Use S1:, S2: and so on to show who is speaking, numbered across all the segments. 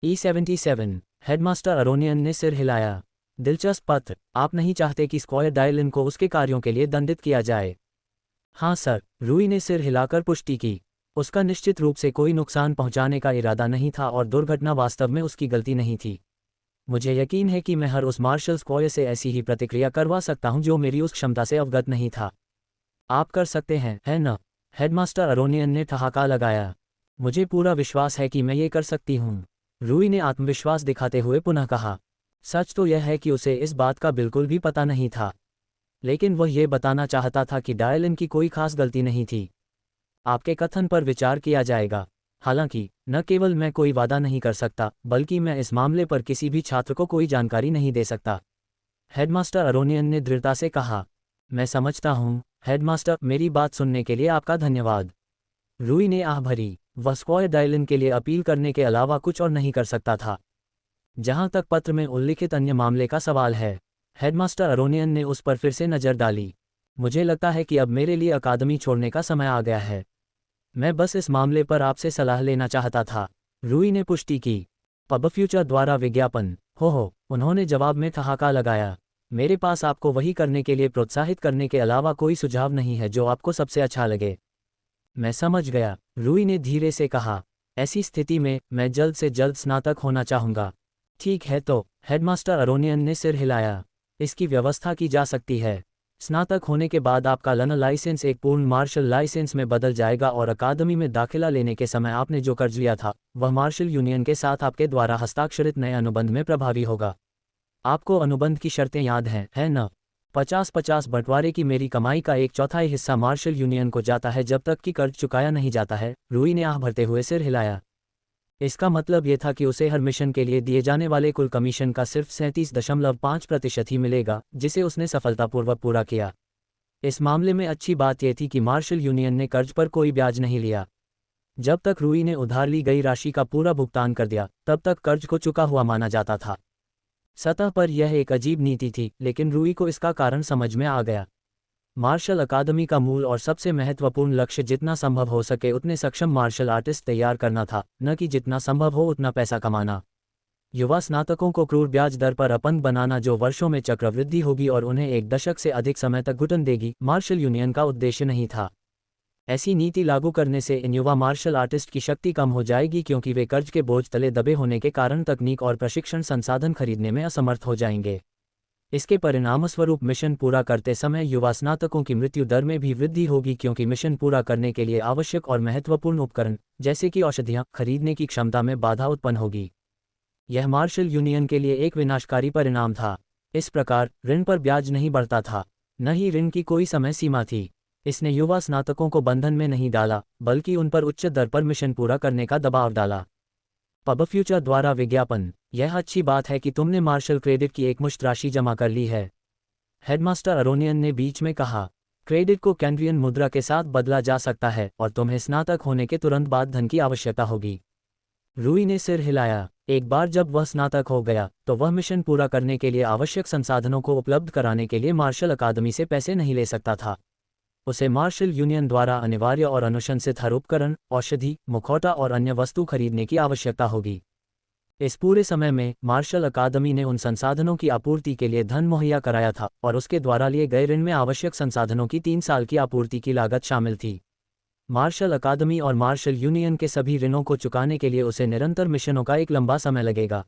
S1: E77। Headmaster Aronian ने सिर हिलाया। दिलचस्प पत्र। आप नहीं चाहते कि स्क्वायर डायलिन को उसके कार्यों के लिए दंडित किया जाए? हाँ सर, रूई ने सिर हिलाकर पुष्टि की। उसका निश्चित रूप से कोई नुकसान पहुंचाने का इरादा नहीं था और दुर्घटना वास्तव में उसकी गलती नहीं थी। मुझे यकीन है कि मैं हर उस मार्शल स्क्वायर से ऐसी ही प्रतिक्रिया करवा सकता हूं जो मेरी उस क्षमता से अवगत नहीं था। आप कर सकते हैं, है न? हेडमास्टर अरोनियन ने ठहाका लगाया। मुझे पूरा विश्वास है कि मैं ये कर सकती हूँ, रूई ने आत्मविश्वास दिखाते हुए पुनः कहा। सच तो यह है कि उसे इस बात का बिल्कुल भी पता नहीं था, लेकिन वह ये बताना चाहता था कि डायलिन की कोई खास गलती नहीं थी। आपके कथन पर विचार किया जाएगा। हालांकि न केवल मैं कोई वादा नहीं कर सकता, बल्कि मैं इस मामले पर किसी भी छात्र को कोई जानकारी नहीं दे सकता, हेडमास्टर अरोनियन ने दृढ़ता से कहा। मैं समझता हूँ, हेडमास्टर, मेरी बात सुनने के लिए आपका धन्यवाद। रूई ने आह भरी। वह स्क्वायर डायलिन के लिए अपील करने के अलावा कुछ और नहीं कर सकता था। जहां तक पत्र में उल्लिखित अन्य मामले का सवाल है, हेडमास्टर अरोनियन ने उस पर फिर से नज़र डाली। मुझे लगता है कि अब मेरे लिए अकादमी छोड़ने का समय आ गया है। मैं बस इस मामले पर आपसे सलाह लेना चाहता था, रूई ने पुष्टि की। पब फ्यूचर द्वारा विज्ञापन। हो, उन्होंने जवाब में ठहाका लगाया। मेरे पास आपको वही करने के लिए प्रोत्साहित करने के अलावा कोई सुझाव नहीं है जो आपको सबसे अच्छा लगे। मैं समझ गया, रूई ने धीरे से कहा। ऐसी स्थिति में मैं जल्द से जल्द स्नातक होना चाहूँगा। ठीक है तो, हेडमास्टर अरोनियन ने सिर हिलाया। इसकी व्यवस्था की जा सकती है। स्नातक होने के बाद आपका लन लाइसेंस एक पूर्ण मार्शल लाइसेंस में बदल जाएगा और अकादमी में दाखिला लेने के समय आपने जो कर्ज लिया था, वह मार्शल यूनियन के साथ आपके द्वारा हस्ताक्षरित नए अनुबंध में प्रभावी होगा। आपको अनुबंध की शर्तें याद हैं, है न? 50-50 बंटवारे की मेरी कमाई का 1/4 हिस्सा मार्शल यूनियन को जाता है जब तक कि कर्ज चुकाया नहीं जाता है, रूई ने आह भरते हुए सिर हिलाया। इसका मतलब ये था कि उसे हर मिशन के लिए दिए जाने वाले कुल कमीशन का सिर्फ 37.5% ही मिलेगा, जिसे उसने सफलतापूर्वक पूरा किया। इस मामले में अच्छी बात यह थी कि मार्शल यूनियन ने कर्ज पर कोई ब्याज नहीं लिया। जब तक रूई ने उधार ली गई राशि का पूरा भुगतान कर दिया, तब तक कर्ज को चुका हुआ माना जाता था। सतह पर यह एक अजीब नीति थी, लेकिन रूई को इसका कारण समझ में आ गया। मार्शल अकादमी का मूल और सबसे महत्वपूर्ण लक्ष्य जितना संभव हो सके उतने सक्षम मार्शल आर्टिस्ट तैयार करना था, न कि जितना संभव हो उतना पैसा कमाना। युवा स्नातकों को क्रूर ब्याज दर पर अपंग बनाना जो वर्षों में चक्रवृद्धि होगी और उन्हें एक दशक से अधिक समय तक घुटन देगी, मार्शल यूनियन का उद्देश्य नहीं था। ऐसी नीति लागू करने से इन युवा मार्शल आर्टिस्ट की शक्ति कम हो जाएगी क्योंकि वे कर्ज के बोझ तले दबे होने के कारण तकनीक और प्रशिक्षण संसाधन खरीदने में असमर्थ हो जाएंगे। इसके परिणामस्वरूप मिशन पूरा करते समय युवा स्नातकों की मृत्यु दर में भी वृद्धि होगी क्योंकि मिशन पूरा करने के लिए आवश्यक और महत्वपूर्ण उपकरण, जैसे कि औषधियाँ, खरीदने की क्षमता में बाधा उत्पन्न होगी। यह मार्शल यूनियन के लिए एक विनाशकारी परिणाम था। इस प्रकार ऋण पर ब्याज नहीं बढ़ता था, न ही ऋण की कोई समय सीमा थी। इसने युवा स्नातकों को बंधन में नहीं डाला, बल्कि उन पर उच्च दर पर मिशन पूरा करने का दबाव डाला। पब फ्यूचर द्वारा विज्ञापन। यह अच्छी बात है कि तुमने मार्शल क्रेडिट की एकमुश्त राशि जमा कर ली है, हेडमास्टर अरोनियन ने बीच में कहा। क्रेडिट को कैनरियन मुद्रा के साथ बदला जा सकता है और तुम्हें स्नातक होने के तुरंत बाद धन की आवश्यकता होगी। रूई ने सिर हिलाया। एक बार जब वह स्नातक हो गया, तो वह मिशन पूरा करने के लिए आवश्यक संसाधनों को उपलब्ध कराने के लिए मार्शल अकादमी से पैसे नहीं ले सकता था। उसे मार्शल यूनियन द्वारा अनिवार्य और अनुशंसित हर उपकरण, औषधि, मुखौटा और अन्य वस्तु खरीदने की आवश्यकता होगी। इस पूरे समय में मार्शल अकादमी ने उन संसाधनों की आपूर्ति के लिए धन मुहैया कराया था और उसके द्वारा लिए गए ऋण में आवश्यक संसाधनों की 3 साल की आपूर्ति की लागत शामिल थी। मार्शल अकादमी और मार्शल यूनियन के सभी ऋणों को चुकाने के लिए उसे निरंतर मिशनों का एक लंबा समय लगेगा।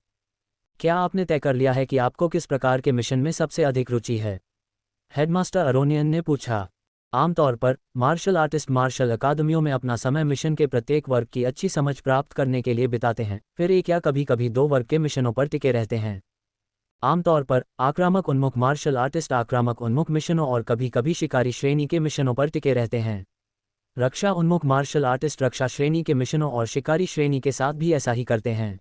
S1: क्या आपने तय कर लिया है कि आपको किस प्रकार के मिशन में सबसे अधिक रुचि है? हेडमास्टर अरोनियन ने पूछा। आमतौर पर मार्शल आर्टिस्ट मार्शल अकादमियों में अपना समय मिशन के प्रत्येक वर्ग की अच्छी समझ प्राप्त करने के लिए बिताते हैं, फिर एक या कभी कभी 2 वर्ग के मिशनों पर टिके रहते हैं। आमतौर पर आक्रामक उन्मुख मार्शल आर्टिस्ट आक्रामक उन्मुख मिशनों और कभी कभी शिकारी श्रेणी के मिशनों पर टिके रहते हैं। रक्षा उन्मुख मार्शल आर्टिस्ट रक्षा श्रेणी के मिशनों और शिकारी श्रेणी के साथ भी ऐसा ही करते हैं।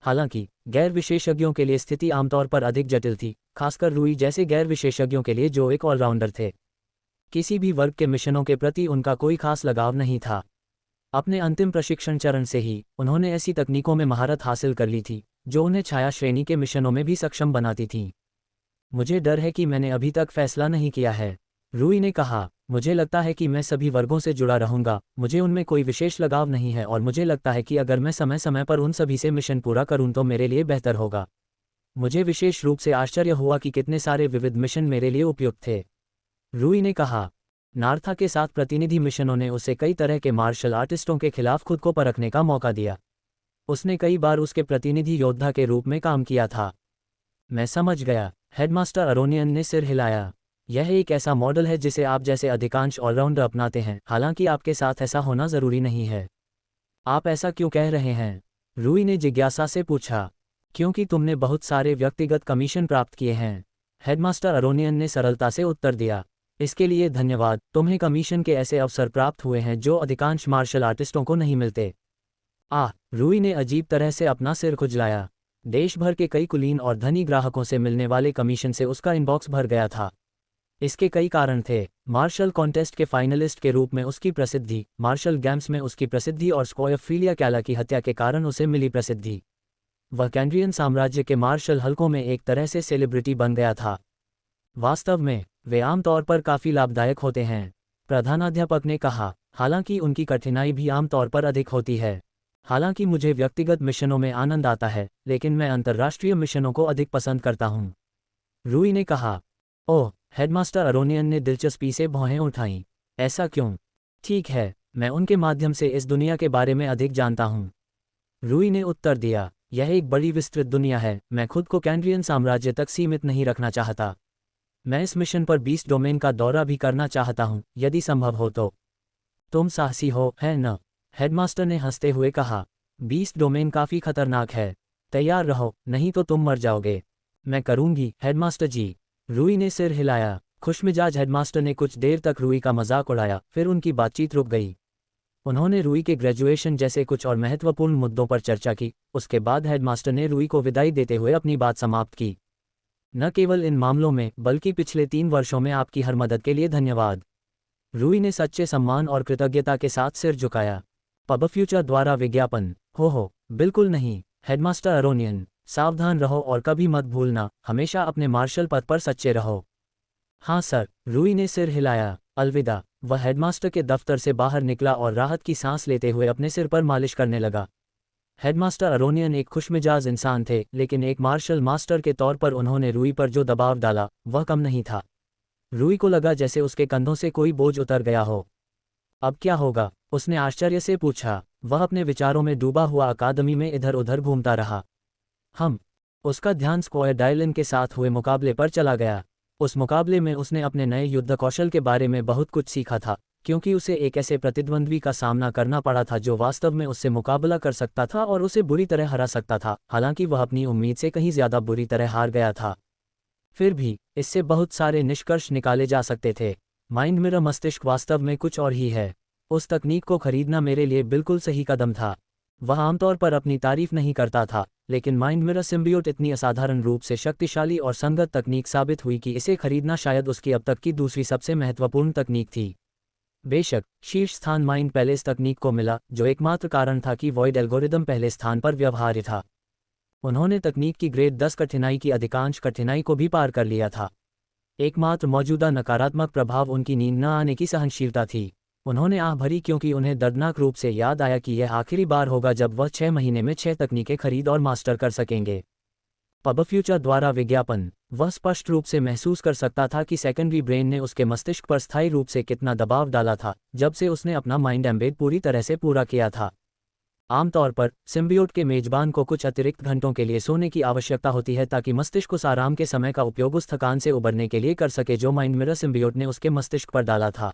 S1: हालांकि गैर विशेषज्ञों के लिए स्थिति आमतौर पर अधिक जटिल थी, खासकर रूई जैसे गैर विशेषज्ञों के लिए जो एक ऑलराउंडर थे। किसी भी वर्ग के मिशनों के प्रति उनका कोई खास लगाव नहीं था। अपने अंतिम प्रशिक्षण चरण से ही उन्होंने ऐसी तकनीकों में महारत हासिल कर ली थी जो उन्हें छाया श्रेणी के मिशनों में भी सक्षम बनाती थीं। मुझे डर है कि मैंने अभी तक फैसला नहीं किया है, रूई ने कहा। मुझे लगता है कि मैं सभी वर्गों से जुड़ा रहूंगा, मुझे उनमें कोई विशेष लगाव नहीं है और मुझे लगता है कि अगर मैं समय समय पर उन सभी से मिशन पूरा करूं तो मेरे लिए बेहतर होगा। मुझे विशेष रूप से आश्चर्य हुआ कि कितने सारे विविध मिशन मेरे लिए उपयुक्त थे, रूई ने कहा। नार्था के साथ प्रतिनिधि मिशनों ने उसे कई तरह के मार्शल आर्टिस्टों के खिलाफ खुद को परखने का मौका दिया। उसने कई बार उसके प्रतिनिधि योद्धा के रूप में काम किया था। मैं समझ गया, हेडमास्टर अरोनियन ने सिर हिलाया। यह एक ऐसा मॉडल है जिसे आप जैसे अधिकांश ऑलराउंडर अपनाते हैं, हालांकि आपके साथ ऐसा होना जरूरी नहीं है। आप ऐसा क्यों कह रहे हैं? रूई ने जिज्ञासा से पूछा। क्योंकि तुमने बहुत सारे व्यक्तिगत कमीशन प्राप्त किए हैं, हेडमास्टर अरोनियन ने सरलता से उत्तर दिया। इसके लिए धन्यवाद, तुम्हें कमीशन के ऐसे अवसर प्राप्त हुए हैं जो अधिकांश मार्शल आर्टिस्टों को नहीं मिलते। रूई ने अजीब तरह से अपना सिर खुजलाया। देश भर के कई कुलीन और धनी ग्राहकों से मिलने वाले कमीशन से उसका इनबॉक्स भर गया था। इसके कई कारण थे। मार्शल कॉन्टेस्ट के फाइनलिस्ट के रूप में उसकी प्रसिद्धि, मार्शल गेम्स में उसकी प्रसिद्धि और स्क्वायरफिलिया कैला की हत्या के कारण उसे मिली प्रसिद्धि। वह कैंड्रियन साम्राज्य के मार्शल हलकों में एक तरह से सेलिब्रिटी बन गया था। वास्तव में वे आमतौर पर काफ़ी लाभदायक होते हैं, प्रधानाध्यापक ने कहा, हालांकि उनकी कठिनाई भी आमतौर पर अधिक होती है। हालांकि मुझे व्यक्तिगत मिशनों में आनंद आता है, लेकिन मैं अंतर्राष्ट्रीय मिशनों को अधिक पसंद करता हूं, रूई ने कहा। ओह, हेडमास्टर अरोनियन ने दिलचस्पी से भौहें उठाईं। ऐसा क्यों? ठीक है, मैं उनके माध्यम से इस दुनिया के बारे में अधिक जानता हूं, रूई ने उत्तर दिया। यह एक बड़ी विस्तृत दुनिया है, मैं खुद को कैंड्रियन साम्राज्य तक सीमित नहीं रखना चाहता। मैं इस मिशन पर 20 डोमेन का दौरा भी करना चाहता हूं, यदि संभव हो तो। तुम साहसी हो, है न? हेडमास्टर ने हंसते हुए कहा। 20 डोमेन काफ़ी खतरनाक है, तैयार रहो, नहीं तो तुम मर जाओगे। मैं करूंगी, हेडमास्टर जी, रूई ने सिर हिलाया। खुशमिजाज हेडमास्टर ने कुछ देर तक रूई का मजाक उड़ाया, फिर उनकी बातचीत रुक गई। उन्होंने रूई के ग्रेजुएशन जैसे कुछ और महत्वपूर्ण मुद्दों पर चर्चा की। उसके बाद हेडमास्टर ने रूई को विदाई देते हुए अपनी बात समाप्त की। न केवल इन मामलों में, बल्कि पिछले 3 वर्षों में आपकी हर मदद के लिए धन्यवाद। रूई ने सच्चे सम्मान और कृतज्ञता के साथ सिर झुकाया। पब फ्यूचर द्वारा विज्ञापन। हो, बिल्कुल नहीं, हेडमास्टर अरोनियन, सावधान रहो और कभी मत भूलना, हमेशा अपने मार्शल पद पर सच्चे रहो। हाँ सर, रूई ने सिर हिलाया। अलविदा। वह हेडमास्टर के दफ्तर से बाहर निकला और राहत की सांस लेते हुए अपने सिर पर मालिश करने लगा। हेडमास्टर अरोनियन एक खुशमिजाज इंसान थे, लेकिन एक मार्शल मास्टर के तौर पर उन्होंने रूई पर जो दबाव डाला, वह कम नहीं था। रूई को लगा जैसे उसके कंधों से कोई बोझ उतर गया हो। अब क्या होगा? उसने आश्चर्य से पूछा। वह अपने विचारों में डूबा हुआ अकादमी में इधर उधर घूमता रहा। उसका ध्यान स्क्वायर डायलन के साथ हुए मुकाबले पर चला गया। उस मुकाबले में उसने अपने नए युद्ध कौशल के बारे में बहुत कुछ सीखा था, क्योंकि उसे एक ऐसे प्रतिद्वंद्वी का सामना करना पड़ा था जो वास्तव में उससे मुकाबला कर सकता था और उसे बुरी तरह हरा सकता था, हालांकि वह अपनी उम्मीद से कहीं ज़्यादा बुरी तरह हार गया था। फिर भी इससे बहुत सारे निष्कर्ष निकाले जा सकते थे। माइंड मिरर मस्तिष्क वास्तव में कुछ और ही है। उस तकनीक को खरीदना मेरे लिए बिल्कुल सही कदम था। वह आमतौर पर अपनी तारीफ नहीं करता था, लेकिन माइंड मिरर सिम्बियोट इतनी असाधारण रूप से शक्तिशाली और संगत तकनीक साबित हुई कि इसे खरीदना शायद उसकी अब तक की दूसरी सबसे महत्वपूर्ण तकनीक थी। बेशक शीर्ष स्थान माइंड पैलेस तकनीक को मिला, जो एकमात्र कारण था कि वॉइड एल्गोरिदम पहले स्थान पर व्यवहार्य था। उन्होंने तकनीक की ग्रेड 10 कठिनाई की अधिकांश कठिनाई को भी पार कर लिया था। एकमात्र मौजूदा नकारात्मक प्रभाव उनकी नींद न आने की सहनशीलता थी। उन्होंने आह भरी क्योंकि उन्हें दर्दनाक रूप से याद आया कि यह आखिरी बार होगा जब वह 6 महीने में 6 तकनीकें खरीद और मास्टर कर सकेंगे। पब फ्यूचर द्वारा विज्ञापन। वह स्पष्ट रूप से महसूस कर सकता था कि सेकेंडरी ब्रेन ने उसके मस्तिष्क पर स्थायी रूप से कितना दबाव डाला था जब से उसने अपना माइंड एम्बेड पूरी तरह से पूरा किया था। आमतौर पर सिम्बियोट के मेजबान को कुछ अतिरिक्त घंटों के लिए सोने की आवश्यकता होती है ताकि मस्तिष्क उस आराम के समय का उपयोग उस थकान से उबरने के लिए कर सके जो माइंड मिरर सिम्बियोट ने उसके मस्तिष्क पर डाला था।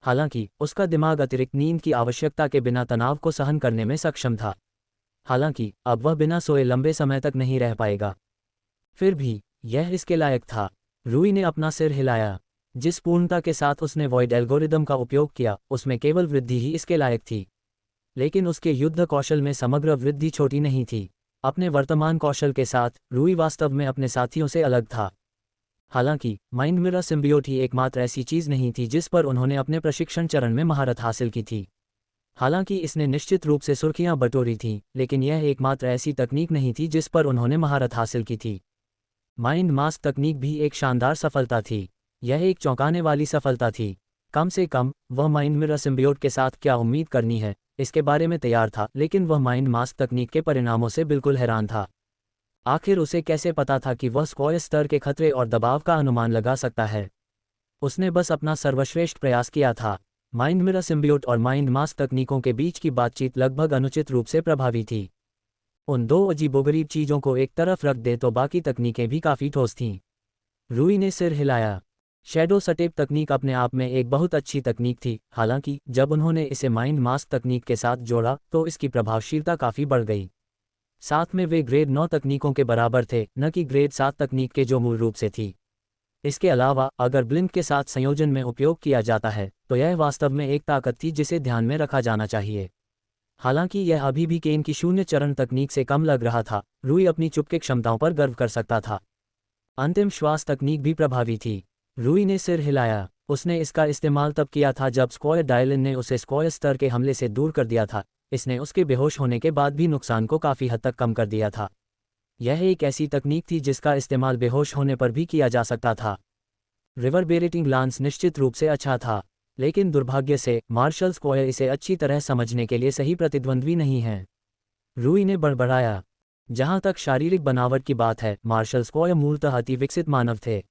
S1: हालांकि उसका दिमाग अतिरिक्त नींद की आवश्यकता के बिना तनाव को सहन करने में सक्षम था। हालांकि अब वह बिना सोए लंबे समय तक नहीं रह पाएगा। फिर भी यह इसके लायक था। रूई ने अपना सिर हिलाया। जिस पूर्णता के साथ उसने वॉइड एल्गोरिदम का उपयोग किया, उसमें केवल वृद्धि ही इसके लायक थी। लेकिन उसके युद्ध कौशल में समग्र वृद्धि छोटी नहीं थी। अपने वर्तमान कौशल के साथ रूई वास्तव में अपने साथियों से अलग था। हालांकि माइंड मिरर सिम्बियोट ही एकमात्र ऐसी चीज़ नहीं थी जिस पर उन्होंने अपने प्रशिक्षण चरण में महारत हासिल की थी। हालांकि इसने निश्चित रूप से सुर्खियां बटोरी थीं, लेकिन यह एकमात्र ऐसी तकनीक नहीं थी जिस पर उन्होंने महारत हासिल की थी। माइंड मास्क तकनीक भी एक शानदार सफलता थी। यह एक चौंकाने वाली सफलता थी। कम से कम वह माइंड मिरर सिम्बियोट के साथ क्या उम्मीद करनी है इसके बारे में तैयार था, लेकिन वह माइंड मास्क तकनीक के परिणामों से बिल्कुल हैरान था। आखिर उसे कैसे पता था कि वह स्क्वायर स्तर के खतरे और दबाव का अनुमान लगा सकता है? उसने बस अपना सर्वश्रेष्ठ प्रयास किया था। माइंड मिरर सिम्बियोट और माइंड मास्क तकनीकों के बीच की बातचीत लगभग अनुचित रूप से प्रभावी थी। उन दो अजीबोगरीब चीज़ों को एक तरफ रख दे तो बाकी तकनीकें भी काफ़ी ठोस थीं। रूई ने सिर हिलाया। शैडो सटेप तकनीक अपने आप में एक बहुत अच्छी तकनीक थी, हालांकि जब उन्होंने इसे माइंड मास्क तकनीक के साथ जोड़ा तो इसकी प्रभावशीलता काफ़ी बढ़ गई। साथ में वे ग्रेड 9 तकनीकों के बराबर थे, न कि ग्रेड 7 तकनीक के जो मूल रूप से थी। इसके अलावा अगर ब्लिंक के साथ संयोजन में उपयोग किया जाता है तो यह वास्तव में एक ताकत थी जिसे ध्यान में रखा जाना चाहिए। हालांकि यह अभी भी केन की शून्य चरण तकनीक से कम लग रहा था, रूई अपनी चुप्पे क्षमताओं पर गर्व कर सकता था। अंतिम श्वास तकनीक भी प्रभावी थी। रूई ने सिर हिलाया। उसने इसका इस्तेमाल तब किया था जब स्क्वायर डायलिन ने उसे स्क्वायर स्तर के हमले से दूर कर दिया था। इसने उसके बेहोश होने के बाद भी नुकसान को काफ़ी हद तक कम कर दिया था। यह एक ऐसी तकनीक थी जिसका इस्तेमाल बेहोश होने पर भी किया जा सकता था। रिवरबेरेटिंग लांस निश्चित रूप से अच्छा था, लेकिन दुर्भाग्य से मार्शल स्क्वायर इसे अच्छी तरह समझने के लिए सही प्रतिद्वंद्वी नहीं है। रूई ने बड़बड़ाया। जहां तक शारीरिक बनावट की बात है, मार्शल स्क्वायर मूलतः अति विकसित मानव थे।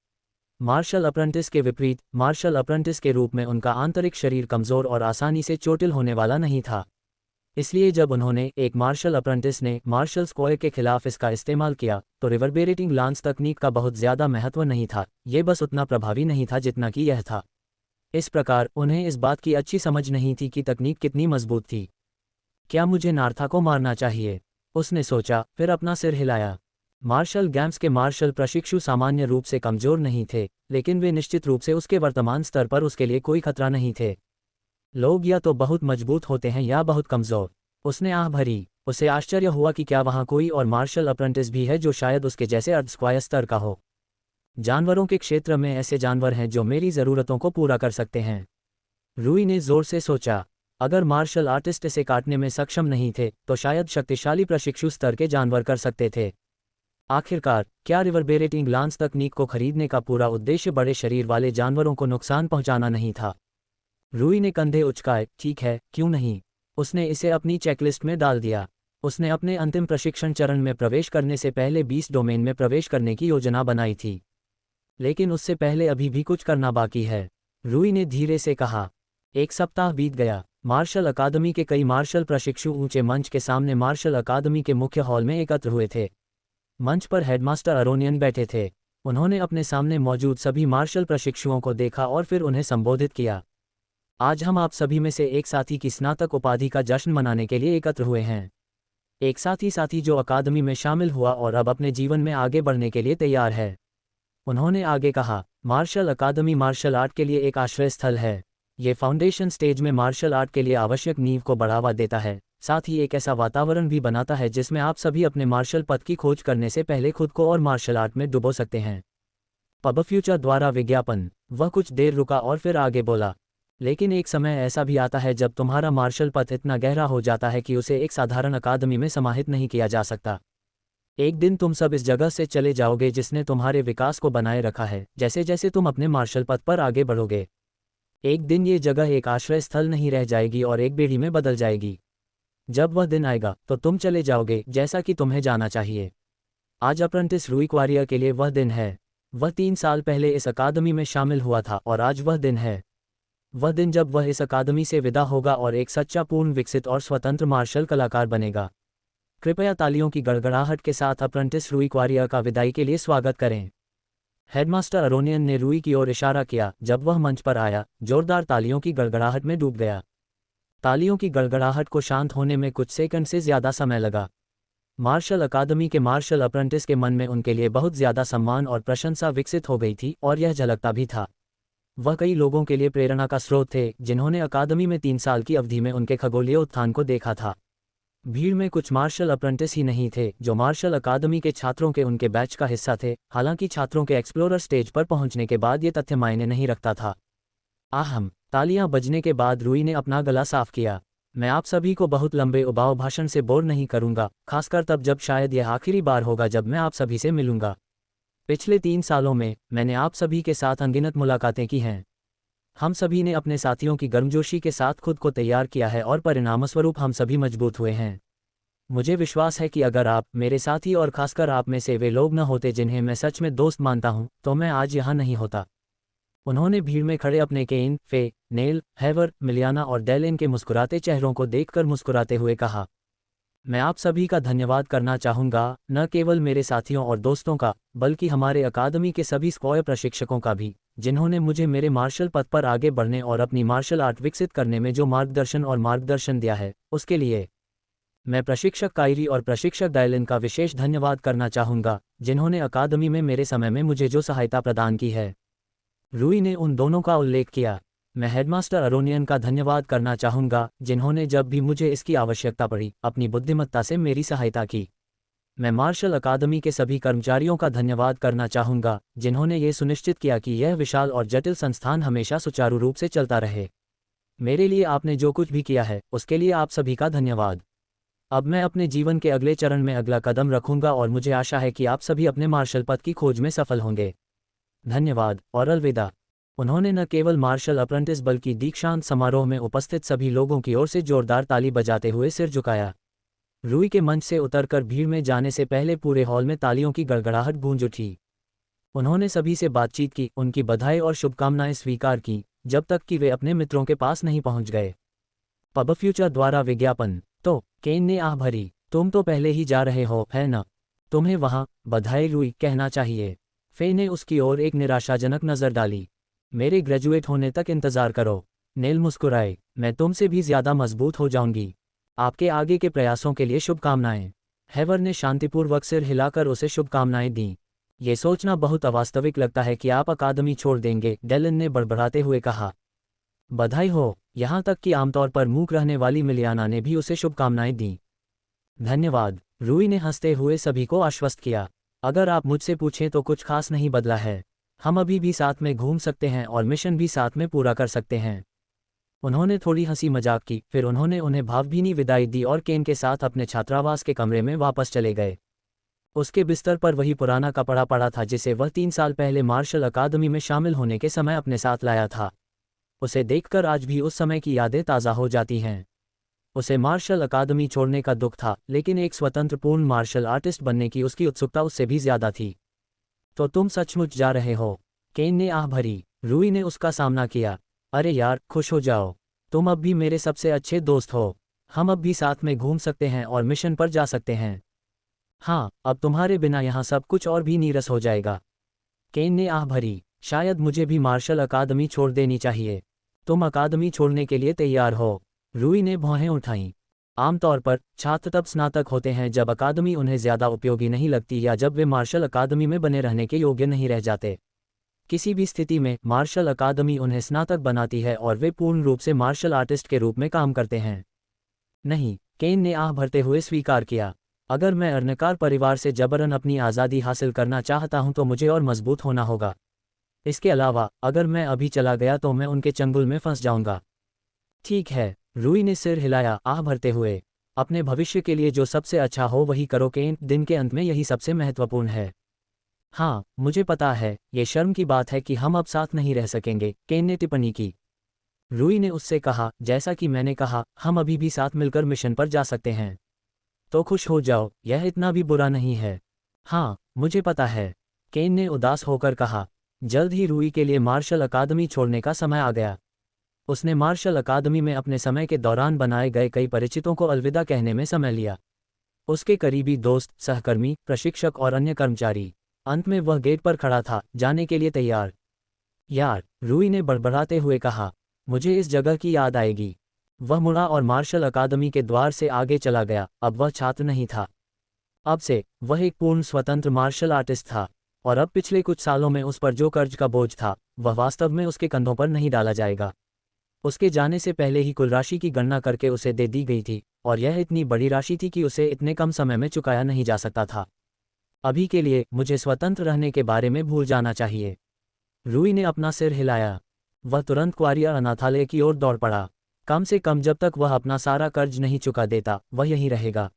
S1: मार्शल अप्रेंटिस के विपरीत, मार्शल अप्रेंटिस के रूप में उनका आंतरिक शरीर कमज़ोर और आसानी से चोटिल होने वाला नहीं था। इसलिए जब उन्होंने एक मार्शल अप्रेंटिस ने मार्शल स्क्वायर के खिलाफ इसका इस्तेमाल किया तो रिवरबेरेटिंग लांस तकनीक का बहुत ज़्यादा महत्व नहीं था, ये बस उतना प्रभावी नहीं था जितना कि यह था। इस प्रकार उन्हें इस बात की अच्छी समझ नहीं थी कि तकनीक कितनी मजबूत थी। क्या मुझे नार्था को मारना चाहिए? उसने सोचा, फिर अपना सिर हिलाया। मार्शल गेम्स के मार्शल प्रशिक्षु सामान्य रूप से कमज़ोर नहीं थे, लेकिन वे निश्चित रूप से उसके वर्तमान स्तर पर उसके लिए कोई खतरा नहीं थे। लोग या तो बहुत मजबूत होते हैं या बहुत कमज़ोर। उसने आह भरी। उसे आश्चर्य हुआ कि क्या वहाँ कोई और मार्शल अप्रेंटिस भी है जो शायद उसके जैसे अर्ध स्क्वायर स्तर का हो। जानवरों के क्षेत्र में ऐसे जानवर हैं जो मेरी ज़रूरतों को पूरा कर सकते हैं। रूई ने ज़ोर से सोचा। अगर मार्शल आर्टिस्ट इसे काटने में सक्षम नहीं थे तो शायद शक्तिशाली प्रशिक्षु स्तर के जानवर कर सकते थे। आखिरकार क्या रिवरबेरेटिंग लांस तकनीक को खरीदने का पूरा उद्देश्य बड़े शरीर वाले जानवरों को नुकसान पहुंचाना नहीं था? रूई ने कंधे उचकाए। ठीक है, क्यों नहीं। उसने इसे अपनी चेकलिस्ट में डाल दिया। उसने अपने अंतिम प्रशिक्षण चरण में प्रवेश करने से पहले 20 डोमेन में प्रवेश करने की योजना बनाई थी, लेकिन उससे पहले अभी भी कुछ करना बाकी है। रूई ने धीरे से कहा। 1 सप्ताह बीत गया। मार्शल अकादमी के कई मार्शल प्रशिक्षु ऊंचे मंच के सामने मार्शल अकादमी के मुख्य हॉल में एकत्र हुए थे। मंच पर हेडमास्टर अरोनियन बैठे थे। उन्होंने अपने सामने मौजूद सभी मार्शल प्रशिक्षुओं को देखा और फिर उन्हें संबोधित किया। आज हम आप सभी में से एक साथी की स्नातक उपाधि का जश्न मनाने के लिए एकत्र हुए हैं। एक साथी जो अकादमी में शामिल हुआ और अब अपने जीवन में आगे बढ़ने के लिए तैयार है। उन्होंने आगे कहा, मार्शल अकादमी मार्शल आर्ट के लिए एक आश्रय स्थल है। ये फाउंडेशन स्टेज में मार्शल आर्ट के लिए आवश्यक नींव को बढ़ावा देता है, साथ ही एक ऐसा वातावरण भी बनाता है जिसमें आप सभी अपने मार्शल पद की खोज करने से पहले खुद को और मार्शल आर्ट में डुबो सकते हैं। पब फ्यूचर द्वारा विज्ञापन। वह कुछ देर रुका और फिर आगे बोला, लेकिन एक समय ऐसा भी आता है जब तुम्हारा मार्शल पथ इतना गहरा हो जाता है कि उसे एक साधारण अकादमी में समाहित नहीं किया जा सकता। एक दिन तुम सब इस जगह से चले जाओगे जिसने तुम्हारे विकास को बनाए रखा है जैसे जैसे तुम अपने मार्शल पथ पर आगे बढ़ोगे। एक दिन ये जगह एक आश्रय स्थल नहीं रह जाएगी और एक बेड़ी में बदल जाएगी। जब वह दिन आएगा तो तुम चले जाओगे जैसा कि तुम्हें जाना चाहिए। आज अप्रेंटिस रूई क्वारियर के लिए वह दिन है। वह 3 साल पहले इस अकादमी में शामिल हुआ था और आज वह दिन है। वह दिन जब वह इस अकादमी से विदा होगा और एक सच्चा पूर्ण विकसित और स्वतंत्र मार्शल कलाकार बनेगा। कृपया तालियों की गड़गड़ाहट के साथ अप्रेंटिस रूई क्वारियर का विदाई के लिए स्वागत करें। हेडमास्टर अरोनियन ने रूई की ओर इशारा किया। जब वह मंच पर आया, जोरदार तालियों की गड़गड़ाहट में डूब गया। तालियों की गड़गड़ाहट को शांत होने में कुछ सेकंड से ज़्यादा समय लगा। मार्शल अकादमी के मार्शल अप्रेंटिस के मन में उनके लिए बहुत ज़्यादा सम्मान और प्रशंसा विकसित हो गई थी और यह झलकता भी था। वह कई लोगों के लिए प्रेरणा का स्रोत थे जिन्होंने अकादमी में 3 साल की अवधि में उनके खगोलीय उत्थान को देखा था। भीड़ में कुछ मार्शल अप्रेंटिस ही नहीं थे जो मार्शल अकादमी के छात्रों के उनके बैच का हिस्सा थे। हालांकि छात्रों के एक्सप्लोरर स्टेज पर पहुंचने के बाद ये तथ्य मायने नहीं रखता था। आहम। तालियां बजने के बाद रूई ने अपना गला साफ किया। मैं आप सभी को बहुत लंबे उबाऊ भाषण से बोर नहीं करूंगा, खासकर तब जब शायद यह आखिरी बार होगा जब मैं आप सभी से मिलूंगा। पिछले 3 सालों में मैंने आप सभी के साथ अनगिनत मुलाकातें की हैं। हम सभी ने अपने साथियों की गर्मजोशी के साथ खुद को तैयार किया है और परिणामस्वरूप हम सभी मजबूत हुए हैं। मुझे विश्वास है कि अगर आप, मेरे साथी और खासकर आप में से वे लोग न होते जिन्हें मैं सच में दोस्त मानता हूं, तो मैं आज यहाँ नहीं होता। उन्होंने भीड़ में खड़े अपने केन, फे, नेल, हैवर, मिलियाना और डेलिन के मुस्कुराते चेहरों को देखकर मुस्कुराते हुए कहा। मैं आप सभी का धन्यवाद करना चाहूँगा, न केवल मेरे साथियों और दोस्तों का, बल्कि हमारे अकादमी के सभी स्क्वायर प्रशिक्षकों का भी, जिन्होंने मुझे मेरे मार्शल पथ पर आगे बढ़ने और अपनी मार्शल आर्ट विकसित करने में जो मार्गदर्शन दिया है, उसके लिए। मैं प्रशिक्षक काइरी और प्रशिक्षक डायलिन का विशेष धन्यवाद करना चाहूँगा, जिन्होंने अकादमी में मेरे समय में मुझे जो सहायता प्रदान की है। रूई ने उन दोनों का उल्लेख किया। मैं हेडमास्टर अरोनियन का धन्यवाद करना चाहूँगा, जिन्होंने जब भी मुझे इसकी आवश्यकता पड़ी, अपनी बुद्धिमत्ता से मेरी सहायता की। मैं मार्शल अकादमी के सभी कर्मचारियों का धन्यवाद करना चाहूँगा, जिन्होंने ये सुनिश्चित किया कि यह विशाल और जटिल संस्थान हमेशा सुचारू रूप से चलता रहे। मेरे लिए आपने जो कुछ भी किया है, उसके लिए आप सभी का धन्यवाद। अब मैं अपने जीवन के अगले चरण में अगला कदम रखूंगा और मुझे आशा है कि आप सभी अपने मार्शल पथ की खोज में सफल होंगे। धन्यवाद और अलविदा। उन्होंने न केवल मार्शल अप्रेंटिस बल्कि दीक्षांत समारोह में उपस्थित सभी लोगों की ओर से जोरदार ताली बजाते हुए सिर झुकाया। रूई के मंच से उतरकर भीड़ में जाने से पहले पूरे हॉल में तालियों की गड़गड़ाहट गूंज उठी। उन्होंने सभी से बातचीत की, उनकी बधाई और शुभकामनाएं स्वीकार की, जब तक कि वे अपने मित्रों के पास नहीं पहुंच गए। पब फ्यूचर द्वारा विज्ञापन। तो केन ने आह भरी, तुम तो पहले ही जा रहे हो, है ना? तुम्हें वहां बधाई रूई कहना चाहिए। फे ने उसकी ओर एक निराशाजनक नज़र डाली। मेरे ग्रेजुएट होने तक इंतज़ार करो। नेल मुस्कुराए, मैं तुमसे भी ज़्यादा मजबूत हो जाऊंगी। आपके आगे के प्रयासों के लिए शुभकामनाएं। हैवर ने शांतिपूर्वक सिर हिलाकर उसे शुभकामनाएं दीं। ये सोचना बहुत अवास्तविक लगता है कि आप अकादमी छोड़ देंगे, डेलिन ने बड़बड़ाते हुए कहा। बधाई हो। यहाँ तक कि आमतौर पर मूक रहने वाली मिलियाना ने भी उसे शुभकामनाएं दीं। धन्यवाद। रूई ने हंसते हुए सभी को आश्वस्त किया। अगर आप मुझसे पूछें तो कुछ खास नहीं बदला है। हम अभी भी साथ में घूम सकते हैं और मिशन भी साथ में पूरा कर सकते हैं। उन्होंने थोड़ी हंसी मजाक की, फिर उन्होंने उन्हें भावभीनी विदाई दी और केन के साथ अपने छात्रावास के कमरे में वापस चले गए। उसके बिस्तर पर वही पुराना कपड़ा पड़ा था जिसे वह 3 साल पहले मार्शल अकादमी में शामिल होने के समय अपने साथ लाया था। उसे देखकर आज भी उस समय की यादें ताज़ा हो जाती हैं। उसे मार्शल अकादमी छोड़ने का दुख था, लेकिन एक स्वतंत्र पूर्ण मार्शल आर्टिस्ट बनने की उसकी उत्सुकता उससे भी ज़्यादा थी। तो तुम सचमुच जा रहे हो? केन ने आह भरी। रूई ने उसका सामना किया। अरे यार, खुश हो जाओ। तुम अब भी मेरे सबसे अच्छे दोस्त हो। हम अब भी साथ में घूम सकते हैं और मिशन पर जा सकते हैं। हाँ, अब तुम्हारे बिना यहाँ सब कुछ और भी नीरस हो जाएगा। केन ने आह भरी। शायद मुझे भी मार्शल अकादमी छोड़ देनी चाहिए। तुम अकादमी छोड़ने के लिए तैयार हो? रूई ने भौहें उठाईं। आमतौर पर छात्र तब स्नातक होते हैं जब अकादमी उन्हें ज़्यादा उपयोगी नहीं लगती या जब वे मार्शल अकादमी में बने रहने के योग्य नहीं रह जाते। किसी भी स्थिति में मार्शल अकादमी उन्हें स्नातक बनाती है और वे पूर्ण रूप से मार्शल आर्टिस्ट के रूप में काम करते हैं। नहीं, केन ने आह भरते हुए स्वीकार किया। अगर मैं अर्नकार परिवार से जबरन अपनी आज़ादी हासिल करना चाहता हूं तो मुझे और मजबूत होना होगा। इसके अलावा अगर मैं अभी चला गया तो मैं उनके चंगुल में फंस जाऊंगा। ठीक है, रूई ने सिर हिलाया, आह भरते हुए। अपने भविष्य के लिए जो सबसे अच्छा हो वही करो केन, दिन के अंत में यही सबसे महत्वपूर्ण है। हाँ, मुझे पता है, ये शर्म की बात है कि हम अब साथ नहीं रह सकेंगे, केन ने टिप्पणी की। रूई ने उससे कहा, जैसा कि मैंने कहा, हम अभी भी साथ मिलकर मिशन पर जा सकते हैं। तो खुश हो जाओ, यह इतना भी बुरा नहीं है। हाँ, मुझे पता है, केन ने उदास होकर कहा। जल्द ही रूई के लिए मार्शल अकादमी छोड़ने का समय आ गया। उसने मार्शल अकादमी में अपने समय के दौरान बनाए गए कई परिचितों को अलविदा कहने में समय लिया। उसके करीबी दोस्त, सहकर्मी, प्रशिक्षक और अन्य कर्मचारी। अंत में वह गेट पर खड़ा था, जाने के लिए तैयार। यार, रूई ने बड़बड़ाते हुए कहा, मुझे इस जगह की याद आएगी। वह मुड़ा और मार्शल अकादमी के द्वार से आगे चला गया। अब वह छात्र नहीं था। अब से वह एक पूर्ण स्वतंत्र मार्शल आर्टिस्ट था, और अब पिछले कुछ सालों में उस पर जो कर्ज का बोझ था, वह वास्तव में उसके कंधों पर नहीं डाला जाएगा। उसके जाने से पहले ही कुल राशि की गणना करके उसे दे दी गई थी, और यह इतनी बड़ी राशि थी कि उसे इतने कम समय में चुकाया नहीं जा सकता था। अभी के लिए मुझे स्वतंत्र रहने के बारे में भूल जाना चाहिए। रूई ने अपना सिर हिलाया। वह तुरंत क्वारियर अनाथालय की ओर दौड़ पड़ा। कम से कम जब तक वह अपना सारा कर्ज नहीं चुका देता, वह यहीं रहेगा।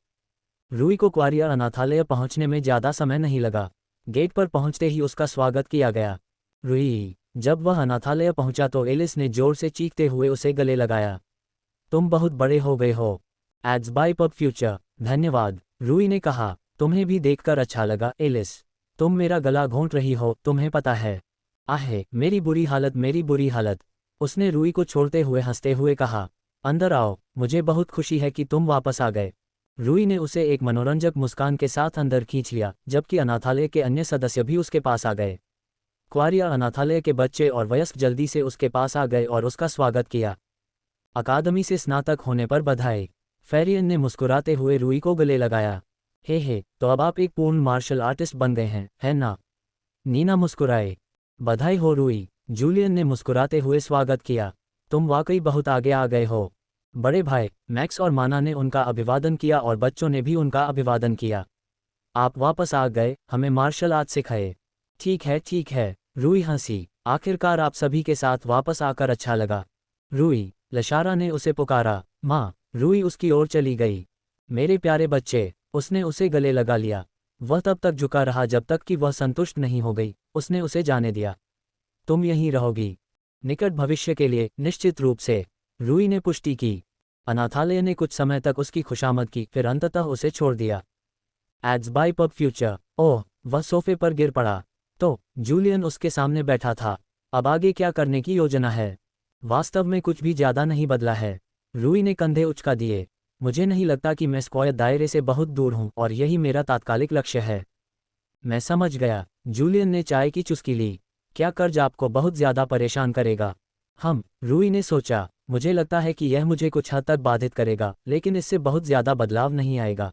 S1: रूई को क्वारियर अनाथालय पहुंचने में ज़्यादा समय नहीं लगा। गेट पर पहुंचते ही उसका स्वागत किया गया। रूई, जब वह अनाथालय पहुंचा तो एलिस ने जोर से चीखते हुए उसे गले लगाया। तुम बहुत बड़े हो गए हो। Ads bye pub future. धन्यवाद, रूई ने कहा। तुम्हें भी देखकर अच्छा लगा एलिस। तुम मेरा गला घोंट रही हो, तुम्हें पता है। आहे, मेरी बुरी हालत, मेरी बुरी हालत। उसने रूई को छोड़ते हुए हंसते हुए कहा। अंदर आओ, मुझे बहुत खुशी है कि तुम वापस आ गए। रूई ने उसे एक मनोरंजक मुस्कान के साथ अंदर खींच लिया, जबकि अनाथालय के अन्य सदस्य भी उसके पास आ गए। क्वारिया अनाथालय के बच्चे और वयस्क जल्दी से उसके पास आ गए और उसका स्वागत किया। अकादमी से स्नातक होने पर बधाई। फेरियन ने मुस्कुराते हुए रूई को गले लगाया। हे, तो अब आप एक पूर्ण मार्शल आर्टिस्ट बन गए हैं, है ना? नीना मुस्कुराए। बधाई हो रूई, जूलियन ने मुस्कुराते हुए स्वागत किया। तुम वाकई बहुत आगे आ गए हो। बड़े भाई मैक्स और माना ने उनका अभिवादन किया और बच्चों ने भी उनका अभिवादन किया। आप वापस आ गए, हमें मार्शल आर्ट सिखाए। ठीक है, रूई हंसी। आखिरकार आप सभी के साथ वापस आकर अच्छा लगा। रूई, लशारा ने उसे पुकारा। माँ, रूई उसकी ओर चली गई। मेरे प्यारे बच्चे, उसने उसे गले लगा लिया। वह तब तक झुका रहा जब तक कि वह संतुष्ट नहीं हो गई। उसने उसे जाने दिया। तुम यहीं रहोगी निकट भविष्य के लिए, निश्चित रूप से, रूई ने पुष्टि की। अनाथालय ने कुछ समय तक उसकी खुशामद की, फिर अंततः उसे छोड़ दिया। एड्स बाय पब फ्यूचर। ओह, वह सोफे पर गिर पड़ा। तो जूलियन उसके सामने बैठा था। अब आगे क्या करने की योजना है? वास्तव में कुछ भी ज्यादा नहीं बदला है। रूई ने कंधे उचका दिए। मुझे नहीं लगता कि मैं स्क्वायर दायरे से बहुत दूर हूं और यही मेरा तात्कालिक लक्ष्य है। मैं समझ गया। जूलियन ने चाय की चुस्की ली। क्या कर्ज आपको बहुत ज्यादा परेशान करेगा? रूई ने सोचा। मुझे लगता है कि यह मुझे कुछ हद तक बाधित करेगा, लेकिन इससे बहुत ज्यादा बदलाव नहीं आएगा।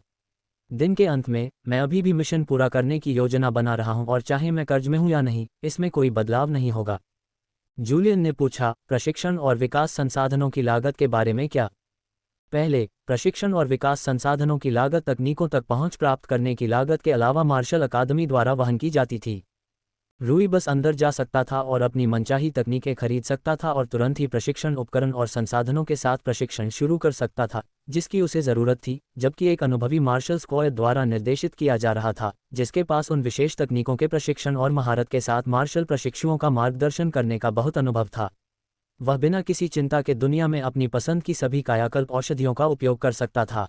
S1: दिन के अंत में, मैं अभी भी मिशन पूरा करने की योजना बना रहा हूं और चाहे मैं कर्ज में हूं या नहीं, इसमें कोई बदलाव नहीं होगा। जूलियन ने पूछा, प्रशिक्षण और विकास संसाधनों की लागत के बारे में क्या? पहले, प्रशिक्षण और विकास संसाधनों की लागत तकनीकों तक पहुंच प्राप्त करने की लागत के अलावा मार्शल अकादमी द्वारा वहन की जाती थी। रूई बस अंदर जा सकता था और अपनी मनचाही तकनीकें खरीद सकता था और तुरंत ही प्रशिक्षण उपकरण और संसाधनों के साथ प्रशिक्षण शुरू कर सकता था, जिसकी उसे ज़रूरत थी, जबकि एक अनुभवी मार्शल स्क्वायर द्वारा निर्देशित किया जा रहा था, जिसके पास उन विशेष तकनीकों के प्रशिक्षण और महारत के साथ मार्शल प्रशिक्षुओं का मार्गदर्शन करने का बहुत अनुभव था। वह बिना किसी चिंता के दुनिया में अपनी पसंद की सभी कायाकल्प औषधियों का उपयोग कर सकता था।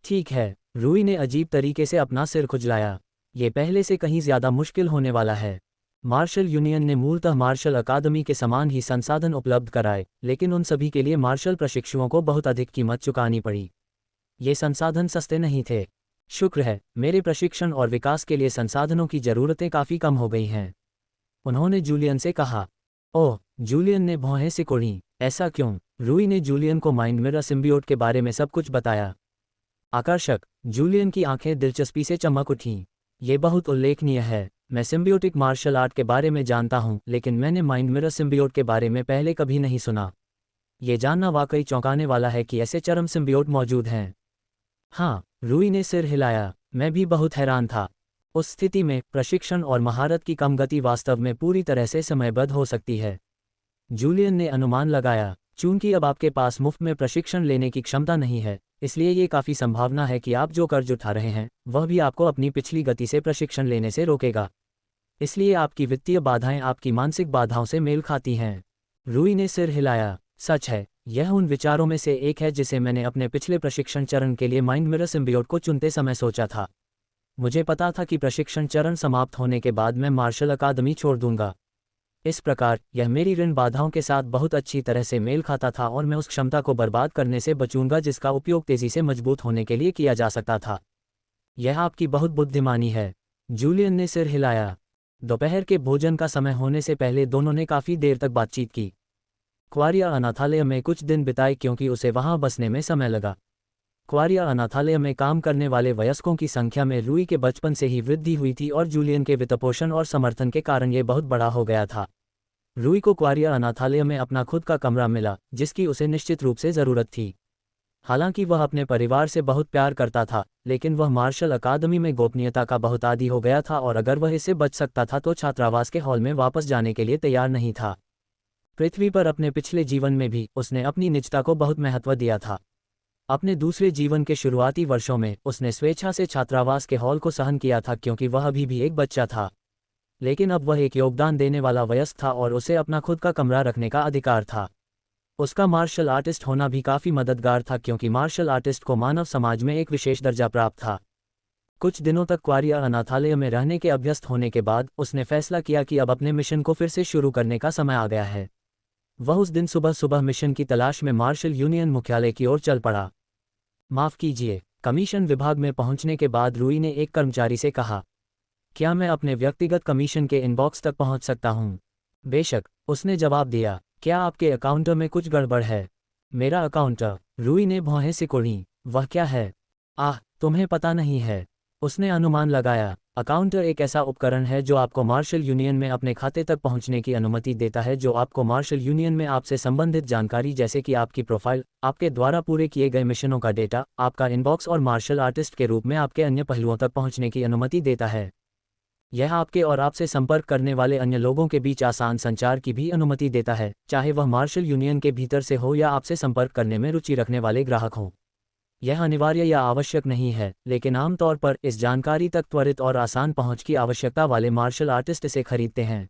S1: ठीक है, रूई ने अजीब तरीके से अपना सिर खुजलाया। ये पहले से कहीं ज्यादा मुश्किल होने वाला है। मार्शल यूनियन ने मूलतः मार्शल अकादमी के समान ही संसाधन उपलब्ध कराए, लेकिन उन सभी के लिए मार्शल प्रशिक्षुओं को बहुत अधिक कीमत चुकानी पड़ी। ये संसाधन सस्ते नहीं थे। शुक्र है, मेरे प्रशिक्षण और विकास के लिए संसाधनों की जरूरतें काफ़ी कम हो गई हैं, उन्होंने जूलियन से कहा। ओह, जूलियन ने भौहें सिकोड़ी। ऐसा क्यों? रूई ने जूलियन को माइंड मिरर सिम्बियोट के बारे में सब कुछ बताया। आकर्षक। जूलियन की आंखें दिलचस्पी से चमक उठीं। ये बहुत उल्लेखनीय है। मैं सिम्बियोटिक मार्शल आर्ट के बारे में जानता हूं, लेकिन मैंने माइंड मिरर सिम्बियोट के बारे में पहले कभी नहीं सुना। ये जानना वाकई चौंकाने वाला है कि ऐसे चरम सिम्बियोट मौजूद हैं। हाँ, रूई ने सिर हिलाया। मैं भी बहुत हैरान था। उस स्थिति में, प्रशिक्षण और महारत की कम गति वास्तव में पूरी तरह से समयबद्ध हो सकती है। जूलियन ने अनुमान लगाया। चूंकि अब आपके पास मुफ्त में प्रशिक्षण लेने की क्षमता नहीं है, इसलिए ये काफ़ी संभावना है कि आप जो कर्ज उठा रहे हैं, वह भी आपको अपनी पिछली गति से प्रशिक्षण लेने से रोकेगा। इसलिए आपकी वित्तीय बाधाएं आपकी मानसिक बाधाओं से मेल खाती हैं। रूई ने सिर हिलाया। सच है, यह उन विचारों में से एक है जिसे मैंने अपने पिछले प्रशिक्षण चरण के लिए माइंड मिरर सिम्बियोट को चुनते समय सोचा था। मुझे पता था कि प्रशिक्षण चरण समाप्त होने के बाद मैं मार्शल अकादमी छोड़ दूंगा। इस प्रकार, यह मेरी ऋण बाधाओं के साथ बहुत अच्छी तरह से मेल खाता था और मैं उस क्षमता को बर्बाद करने से बचूंगा जिसका उपयोग तेजी से मजबूत होने के लिए किया जा सकता था। यह आपकी बहुत बुद्धिमानी है। जूलियन ने सिर हिलाया। दोपहर के भोजन का समय होने से पहले दोनों ने काफ़ी देर तक बातचीत की। क्वारिया अनाथालय में कुछ दिन बिताए क्योंकि उसे वहां बसने में समय लगा। क्वारिया अनाथालय में काम करने वाले वयस्कों की संख्या में रूई के बचपन से ही वृद्धि हुई थी और जूलियन के वित्तपोषण और समर्थन के कारण ये बहुत बड़ा हो गया था। रूई को क्वारिया अनाथालय में अपना खुद का कमरा मिला, जिसकी उसे निश्चित रूप से ज़रूरत थी। हालांकि वह अपने परिवार से बहुत प्यार करता था, लेकिन वह मार्शल अकादमी में गोपनीयता का बहुत आदी हो गया था और अगर वह इससे बच सकता था तो छात्रावास के हॉल में वापस जाने के लिए तैयार नहीं था। पृथ्वी पर अपने पिछले जीवन में भी उसने अपनी निजता को बहुत महत्व दिया था। अपने दूसरे जीवन के शुरुआती वर्षों में उसने स्वेच्छा से छात्रावास के हॉल को सहन किया था क्योंकि वह अभी भी एक बच्चा था। लेकिन अब वह एक योगदान देने वाला वयस्क था और उसे अपना खुद का कमरा रखने का अधिकार था। उसका मार्शल आर्टिस्ट होना भी काफ़ी मददगार था क्योंकि मार्शल आर्टिस्ट को मानव समाज में एक विशेष दर्जा प्राप्त था। कुछ दिनों तक क्वारिया अनाथालय में रहने के अभ्यस्त होने के बाद उसने फैसला किया कि अब अपने मिशन को फिर से शुरू करने का समय आ गया है। वह उस दिन सुबह सुबह मिशन की तलाश में मार्शल यूनियन मुख्यालय की ओर चल पड़ा। माफ़ कीजिए, कमीशन विभाग में पहुंचने के बाद रूई ने एक कर्मचारी से कहा, क्या मैं अपने व्यक्तिगत कमीशन के इनबॉक्स तक पहुंच सकता हूं? बेशक, उसने जवाब दिया। क्या आपके अकाउंटर में कुछ गड़बड़ है? मेरा अकाउंटर? रूई ने भौहें सिकोड़ी। वह क्या है? आह, तुम्हें पता नहीं है? उसने अनुमान लगाया। अकाउंटर एक ऐसा उपकरण है जो आपको मार्शल यूनियन में अपने खाते तक पहुंचने की अनुमति देता है, जो आपको मार्शल यूनियन में आपसे संबंधित जानकारी जैसे कि आपकी प्रोफाइल, आपके द्वारा पूरे किए गए मिशनों का डेटा, आपका इनबॉक्स और मार्शल आर्टिस्ट के रूप में आपके अन्य पहलुओं तक पहुंचने की अनुमति देता है। यह आपके और आपसे संपर्क करने वाले अन्य लोगों के बीच आसान संचार की भी अनुमति देता है, चाहे वह मार्शल यूनियन के भीतर से हो या आपसे संपर्क करने में रुचि रखने वाले ग्राहक हों। यह अनिवार्य या आवश्यक नहीं है, लेकिन आमतौर पर इस जानकारी तक त्वरित और आसान पहुंच की आवश्यकता वाले मार्शल आर्टिस्ट इसे खरीदते हैं।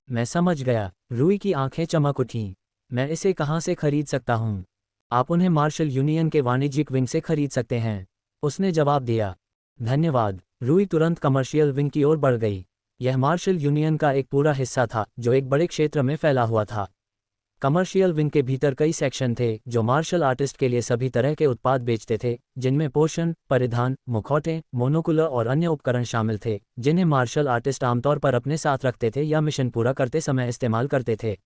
S1: मैं समझ गया। रूई की आंखें चमक उठीं। मैं इसे कहाँ से खरीद सकता हूँ? आप उन्हें मार्शल यूनियन के वाणिज्यिक विंग से खरीद सकते हैं, उसने जवाब दिया। धन्यवाद। रूई तुरंत कमर्शियल विंग की ओर बढ़ गई। यह मार्शल यूनियन का एक पूरा हिस्सा था जो एक बड़े क्षेत्र में फैला हुआ था। कमर्शियल विंग के भीतर कई सेक्शन थे जो मार्शल आर्टिस्ट के लिए सभी तरह के उत्पाद बेचते थे, जिनमें पोषण, परिधान, मुखौटे, मोनोकुलर और अन्य उपकरण शामिल थे जिन्हें मार्शल आर्टिस्ट आमतौर पर अपने साथ रखते थे या मिशन पूरा करते समय इस्तेमाल करते थे।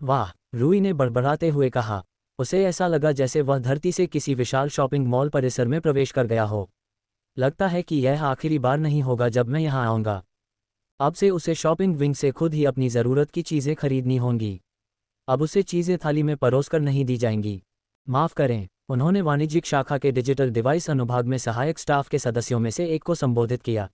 S1: वाह, रूई ने बड़बड़ाते हुए कहा। उसे ऐसा लगा जैसे वह धरती से किसी विशाल शॉपिंग मॉल परिसर में प्रवेश कर गया हो। लगता है कि यह आखिरी बार नहीं होगा जब मैं यहाँ आऊँगा। अब से उसे शॉपिंग विंग से खुद ही अपनी ज़रूरत की चीज़ें खरीदनी होंगी। अब उसे चीज़ें थाली में परोसकर नहीं दी जाएंगी। माफ़ करें, उन्होंने वाणिज्यिक शाखा के डिजिटल डिवाइस अनुभाग में सहायक स्टाफ के सदस्यों में से एक को संबोधित किया।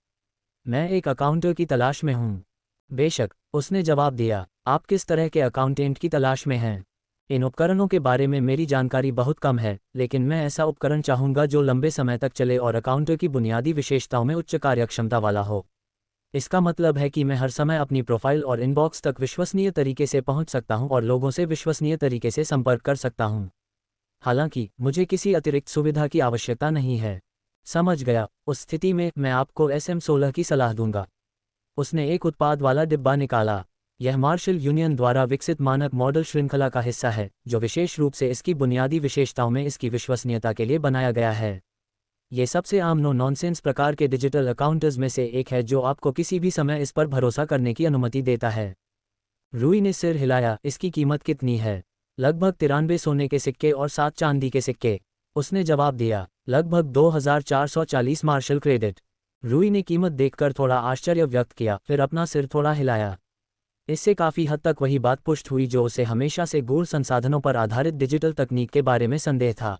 S1: मैं एक अकाउंटर की तलाश में हूँ। बेशक, उसने जवाब दिया। आप किस तरह के अकाउंटेंट की तलाश में हैं? इन उपकरणों के बारे में मेरी जानकारी बहुत कम है, लेकिन मैं ऐसा उपकरण चाहूँगा जो लंबे समय तक चले और अकाउंटर की बुनियादी विशेषताओं में उच्च कार्यक्षमता वाला हो। इसका मतलब है कि मैं हर समय अपनी प्रोफाइल और इनबॉक्स तक विश्वसनीय तरीके से पहुंच सकता हूं और लोगों से विश्वसनीय तरीके से संपर्क कर सकता हूं। हालांकि मुझे किसी अतिरिक्त सुविधा की आवश्यकता नहीं है। समझ गया। उस स्थिति में मैं आपको SM-16 की सलाह दूंगा। उसने एक उत्पाद वाला डिब्बा निकाला। यह मार्शल यूनियन द्वारा विकसित मानक मॉडल श्रृंखला का हिस्सा है, जो विशेष रूप से इसकी बुनियादी विशेषताओं में इसकी विश्वसनीयता के लिए बनाया गया है। ये सबसे आम नो नॉनसेंस प्रकार के डिजिटल अकाउंटर्स में से एक है जो आपको किसी भी समय इस पर भरोसा करने की अनुमति देता है। रूई ने सिर हिलाया। इसकी कीमत कितनी है? लगभग 93 सोने के सिक्के और 7 चांदी के सिक्के, उसने जवाब दिया। लगभग 2440 मार्शल क्रेडिट। रूई ने कीमत देखकर थोड़ा आश्चर्य व्यक्त किया, फिर अपना सिर थोड़ा हिलाया। इससे काफ़ी हद तक वही बात पुष्ट हुई जो उसे हमेशा से गूढ़ संसाधनों पर आधारित डिजिटल तकनीक के बारे में संदेह था।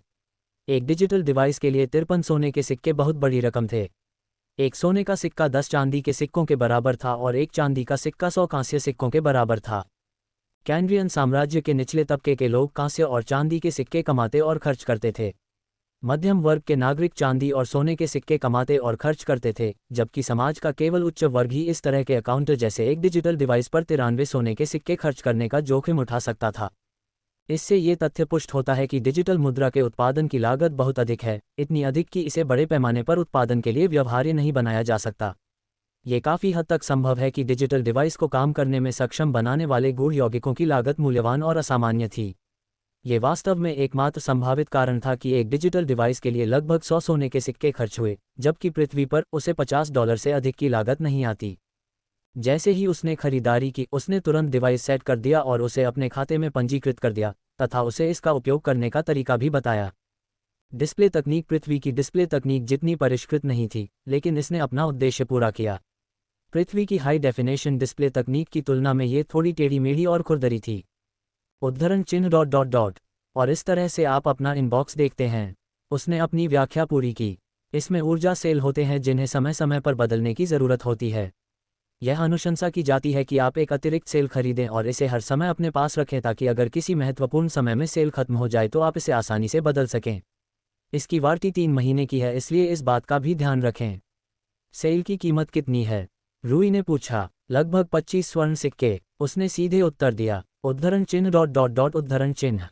S1: एक डिजिटल डिवाइस के लिए 53 सोने के सिक्के बहुत बड़ी रकम थे। एक सोने का सिक्का 10 चांदी के सिक्कों के बराबर था और एक चांदी का सिक्का 100 कांस्य सिक्कों के बराबर था। कैंड्रियन साम्राज्य के निचले तबके के लोग कांस्य और चांदी के सिक्के कमाते और खर्च करते थे। मध्यम वर्ग के नागरिक चांदी और सोने के सिक्के कमाते और खर्च करते थे, जबकि समाज का केवल उच्च वर्ग ही इस तरह के अकाउंटर जैसे एक डिजिटल डिवाइस पर 93 सोने के सिक्के खर्च करने का जोखिम उठा सकता था। इससे ये तथ्य पुष्ट होता है कि डिजिटल मुद्रा के उत्पादन की लागत बहुत अधिक है, इतनी अधिक कि इसे बड़े पैमाने पर उत्पादन के लिए व्यवहार्य नहीं बनाया जा सकता। ये काफ़ी हद तक संभव है कि डिजिटल डिवाइस को काम करने में सक्षम बनाने वाले गूढ़ यौगिकों की लागत मूल्यवान और असामान्य थी। ये वास्तव में एकमात्र संभावित कारण था कि एक डिजिटल डिवाइस के लिए लगभग 100 सोने के सिक्के खर्च हुए, जबकि पृथ्वी पर उसे $50 से अधिक की लागत नहीं आती। जैसे ही उसने खरीदारी की, उसने तुरंत डिवाइस सेट कर दिया और उसे अपने खाते में पंजीकृत कर दिया, तथा उसे इसका उपयोग करने का तरीका भी बताया। डिस्प्ले तकनीक पृथ्वी की डिस्प्ले तकनीक जितनी परिष्कृत नहीं थी, लेकिन इसने अपना उद्देश्य पूरा किया। पृथ्वी की हाई डेफिनेशन डिस्प्ले तकनीक की तुलना में ये थोड़ी टेढ़ी मेढ़ी और खुरदरी थी। उद्धरण चिन्ह ... और इस तरह से आप अपना इनबॉक्स देखते हैं। उसने अपनी व्याख्या पूरी की। इसमें ऊर्जा सेल होते हैं जिन्हें समय समय पर बदलने की ज़रूरत होती है। यह अनुशंसा की जाती है कि आप एक अतिरिक्त सेल खरीदें और इसे हर समय अपने पास रखें ताकि अगर किसी महत्वपूर्ण समय में सेल खत्म हो जाए तो आप इसे आसानी से बदल सकें। इसकी वारंटी 3 महीने की है, इसलिए इस बात का भी ध्यान रखें। सेल की कीमत कितनी है? रूई ने पूछा। लगभग 25 स्वर्ण सिक्के, उसने सीधे उत्तर दिया। उद्धरण चिन्ह डॉट डॉट डॉट उद्धरण चिन्ह।